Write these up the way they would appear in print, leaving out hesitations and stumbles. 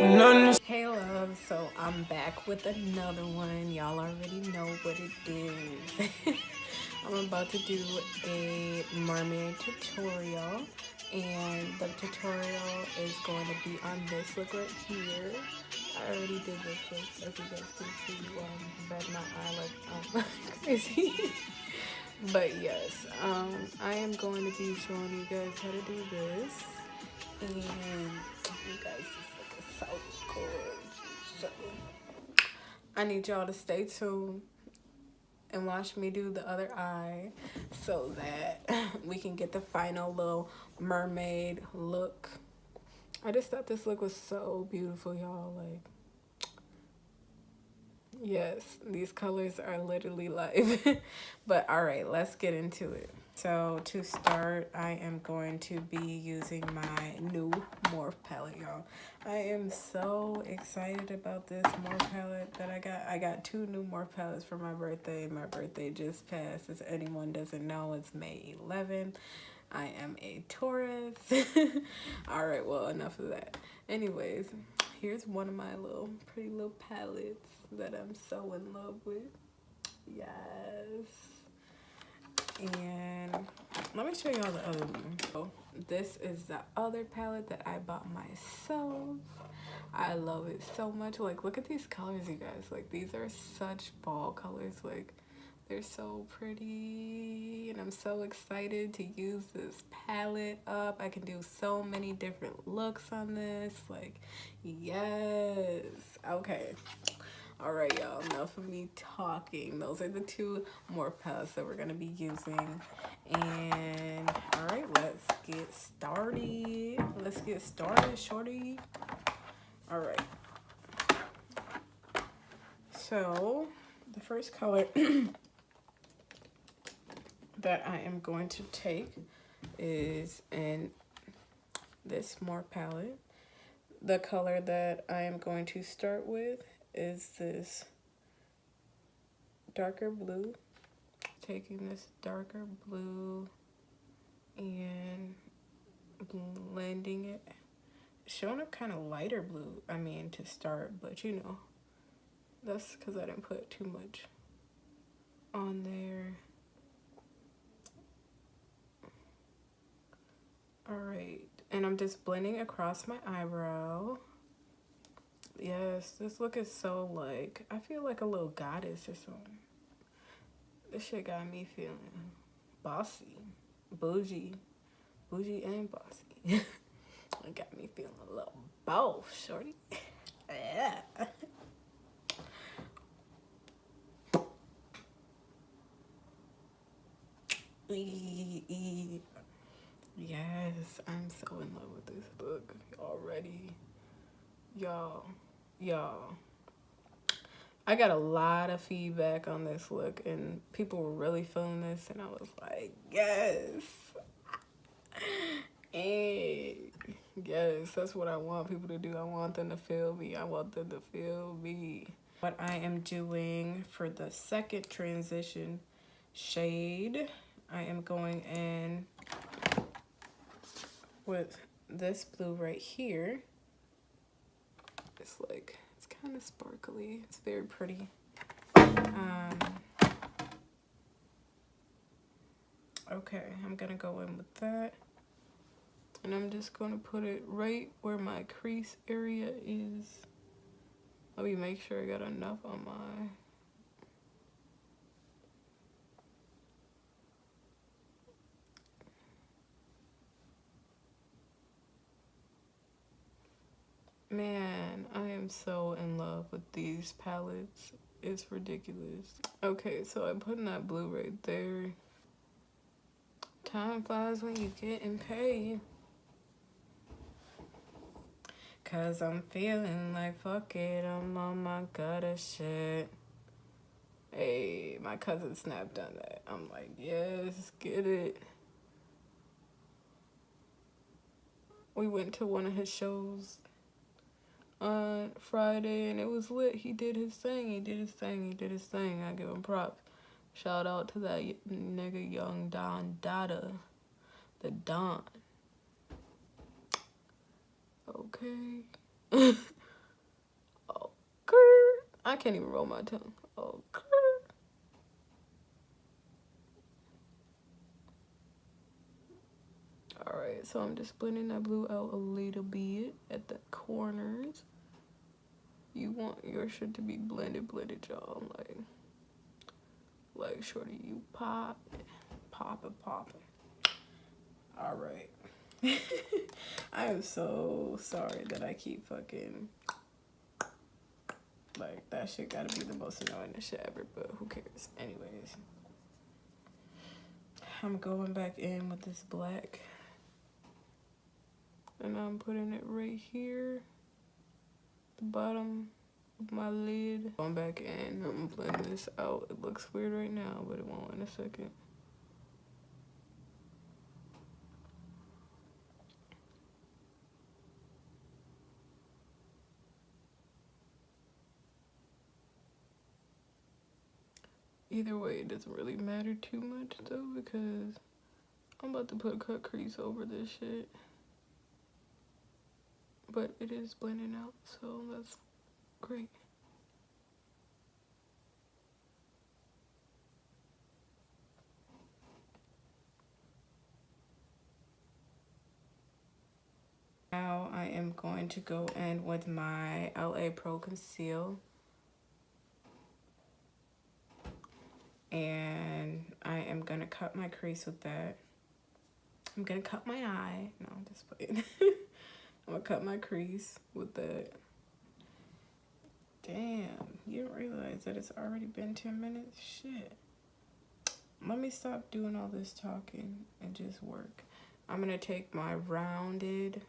Hey love, so I'm back with another one. Y'all already know what it is. I'm about to do a mermaid tutorial, and the tutorial is going to be on this look right here. I already did this look, as you guys can see. But my eye like crazy. But yes, I am going to be showing you guys how to do this, and you guys, this look is so gorgeous. So I need y'all to stay tuned and watch me do the other eye so that we can get the final little mermaid look. I just thought this look was so beautiful, y'all. Like, yes, these colors are literally life. But all right, let's get into it. So to start, I am going to be using my new Morphe palette, y'all. I am so excited about this Morphe palette that I got. I got 2 new Morphe palettes for my birthday. My birthday just passed. As anyone doesn't know, it's May 11th. I am a Taurus. All right, well, enough of that. Anyways, here's one of my pretty little palettes that I'm so in love with. Yes. And let me show y'all the other one. So this is the other palette that I bought myself. I love it so much. Like, look at these colors, you guys. Like, these are such fall colors. Like, they're so pretty, and I'm so excited to use this palette up. I can do so many different looks on this. Like, yes. Okay. All right, y'all, enough of me talking. Those are the 2 Morphe palettes that we're gonna be using. And all right, let's get started. Let's get started, shorty. All right. So the first color that I am going to take is in this Morphe palette. The color that I am going to start with is this darker blue. Taking this darker blue and blending it. Showing up kind of lighter blue, I mean, to start, but you know, that's because I didn't put too much on there. All right, and I'm just blending across my eyebrow. Yes, this look is so, like, I feel like a little goddess or something. This shit got me feeling bossy, bougie and bossy. It got me feeling a little boss, shorty. Yeah. Yes, I'm so in love with this look already. Y'all. I got a lot of feedback on this look, and people were really feeling this, and I was like, yes. Hey, yes, that's what I want people to do. I want them to feel me. I want them to feel me. What I am doing for the second transition shade, I am going in with this blue right here. It's like, it's kind of sparkly. It's very pretty. Okay, I'm gonna go in with that. And I'm just gonna put it right where my crease area is. Let me make sure I got enough on my... Man, I am so in love with these palettes. It's ridiculous. Okay, so I'm putting that blue right there. Time flies when you getting paid. Cause I'm feeling like fuck it, I'm on my gutter shit. Hey, my cousin snapped on that. I'm like, yes, get it. We went to one of his shows on Friday, and it was lit. He did his thing. I give him props. Shout out to that nigga Young Don Dada. The Don. Okay. I can't even roll my tongue. Okay. Alright, so I'm just blending that blue out a little bit at the corners. You want your shit to be blended, y'all. Like shorty, you pop it. Alright. I am so sorry that I keep fucking, like, that shit gotta be the most annoying shit ever, but who cares? Anyways, I'm going back in with this black, and I'm putting it right here, the bottom of my lid. Going back in, I'm blending this out. It looks weird right now, but it won't in a second. Either way, it doesn't really matter too much though, because I'm about to put a cut crease over this shit. But it is blending out, so that's great. Now I am going to go in with my LA Pro Conceal. And I am gonna cut my crease with that. I'm gonna cut my eye. No, I'm just playing. I'm gonna cut my crease with that. Damn, you didn't realize that it's already been 10 minutes? Shit. Let me stop doing all this talking and just work. I'm gonna take my rounded,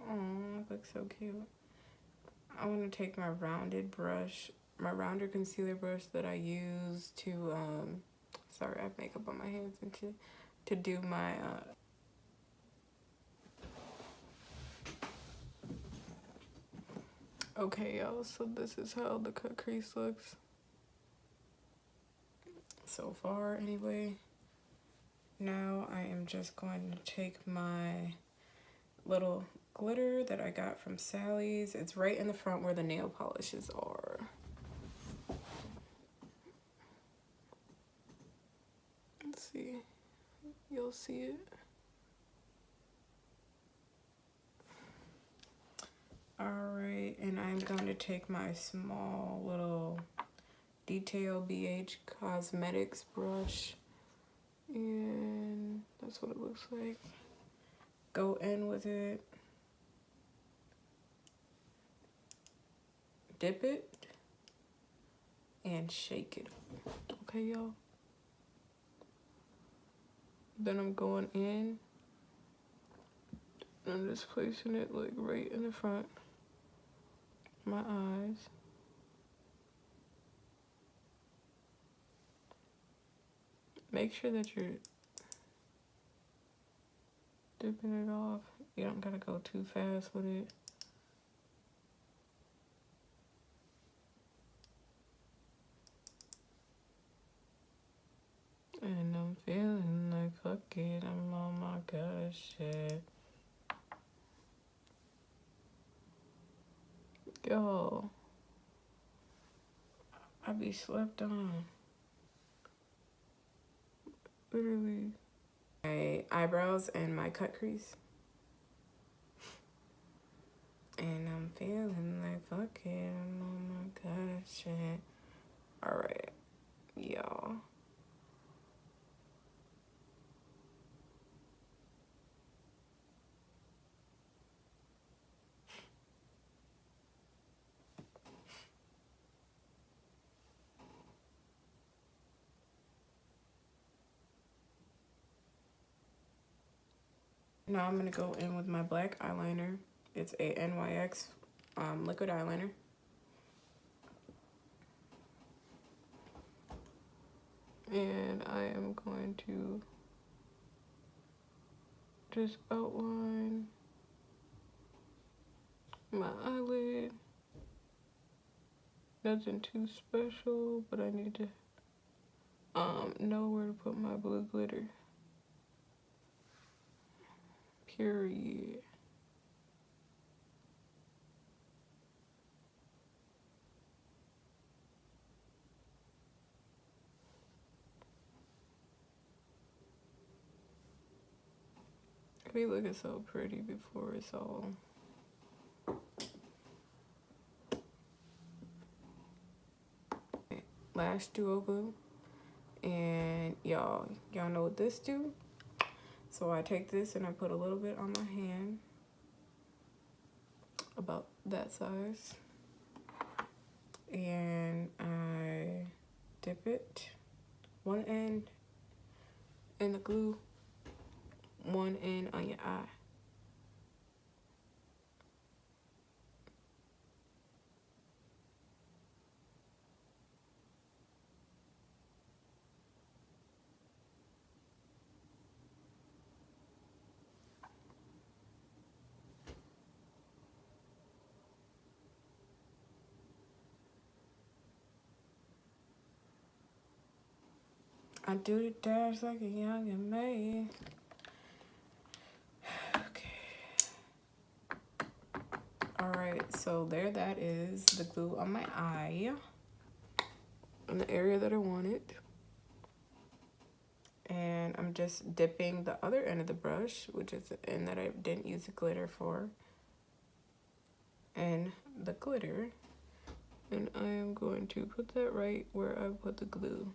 oh, it looks so cute. I'm gonna take my rounded brush, my rounder concealer brush that I use to, sorry, I have makeup on my hands and shit, to do my, okay, y'all, so this is how the cut crease looks. So far, anyway. Now I am just going to take my little glitter that I got from Sally's. It's right in the front where the nail polishes are. Let's see. You'll see it. Alright, and I'm going to take my small little Detail BH Cosmetics brush, and that's what it looks like. Go in with it, dip it, and shake it. Okay, y'all? Then I'm going in, and I'm just placing it like right in the front of my eyes. Make sure that you're dipping it off. You don't gotta go too fast with it. And I'm feeling like fuck it, I'm on my god shit. Yo, I be slept on. Literally. My eyebrows and my cut crease. And I'm feeling like fuck it, I'm on my god shit. Alright, y'all. Now I'm gonna go in with my black eyeliner. It's a NYX liquid eyeliner. And I am going to just outline my eyelid. Nothing too special, but I need to know where to put my blue glitter. Period. It be looking so pretty before it's all. Lash duo glue. And y'all know what this do? So I take this and I put a little bit on my hand, about that size, and I dip it, one end in the glue, one end on your eye. I do the dash like a young and May. Okay. Alright, so there that is, the glue on my eye. In the area that I wanted. And I'm just dipping the other end of the brush, which is the end that I didn't use the glitter for, and the glitter. And I am going to put that right where I put the glue.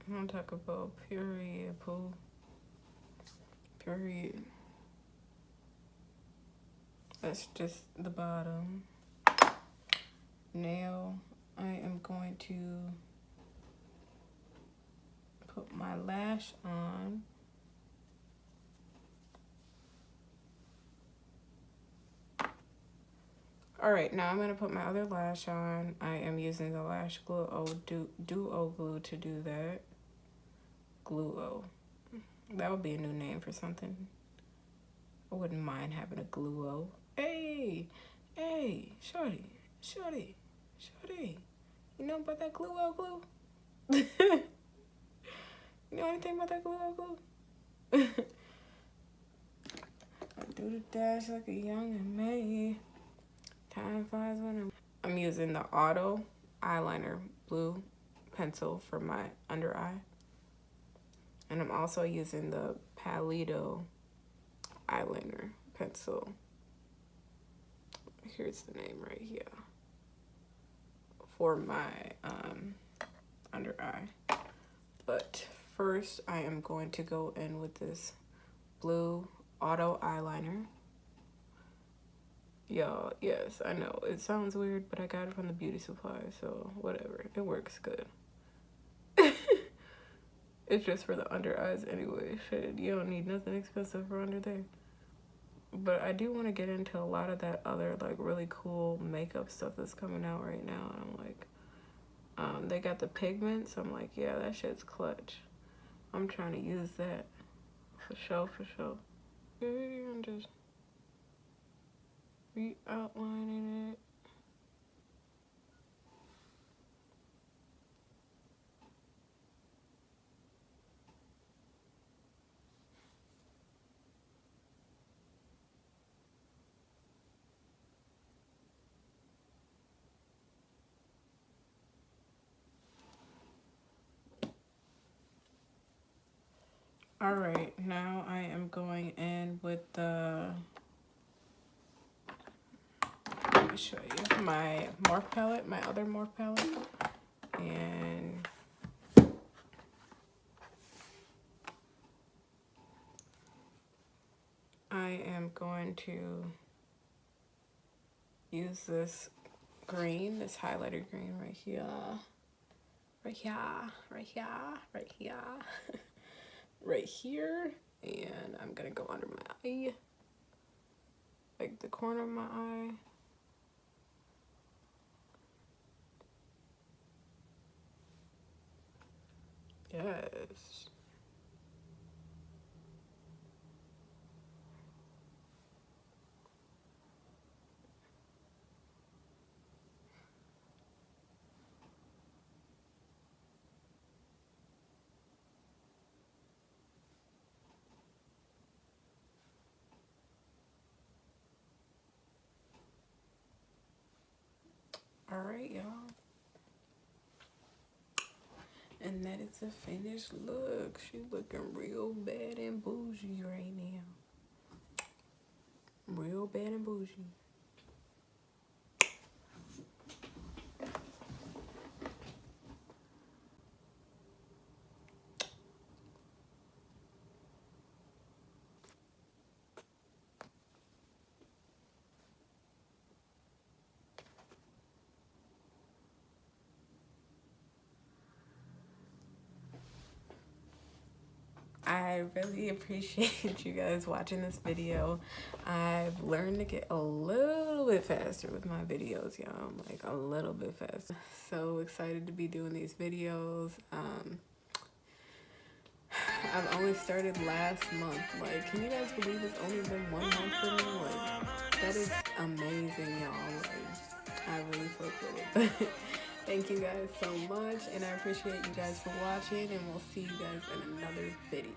I'm gonna talk about period, poo. Period. That's just the bottom. Now I am going to put my lash on. Alright, now I'm going to put my other lash on. I am using the Lash Glue Duo Glue to do that. Gluo. That would be a new name for something. I wouldn't mind having a Gluo. Hey! Hey! Shorty! Shorty! Shorty! You know about that Gluo glue? You know anything about that Gluo glue? I do the dash like a young and May. Time flies when I'm using the Auto eyeliner blue pencil for my under eye. And I'm also using the Palito eyeliner pencil. Here's the name right here. For my under eye. But first I am going to go in with this blue Auto eyeliner. Y'all, yes, I know it sounds weird, but I got it from the beauty supply, so whatever, it works good. It's just for the under eyes anyway. Shit, you don't need nothing expensive for under there. But I do want to get into a lot of that other like really cool makeup stuff that's coming out right now, and I'm like, they got the pigments. I'm like, yeah, that shit's clutch. I'm trying to use that for sure, for sure. I'm just re-outlining it. All right, now I am going in with the, let me show you, my Morphe palette, my other Morphe palette. And I am going to use this green, this highlighter green right here. Right here, right here, right here. Right here, and I'm gonna go under my eye, like the corner of my eye. Yes. All right, y'all. And that is the finished look. She's looking real bad and bougie right now. Real bad and bougie. I really appreciate you guys watching this video. I've learned to get a little bit faster with my videos, y'all. Like a little bit faster. So excited to be doing these videos. I've only started last month. Like, can you guys believe it's only been 1 month for me? Like, that is amazing, y'all. Like, I really fuck with it. Thank you guys so much, and I appreciate you guys for watching, and we'll see you guys in another video.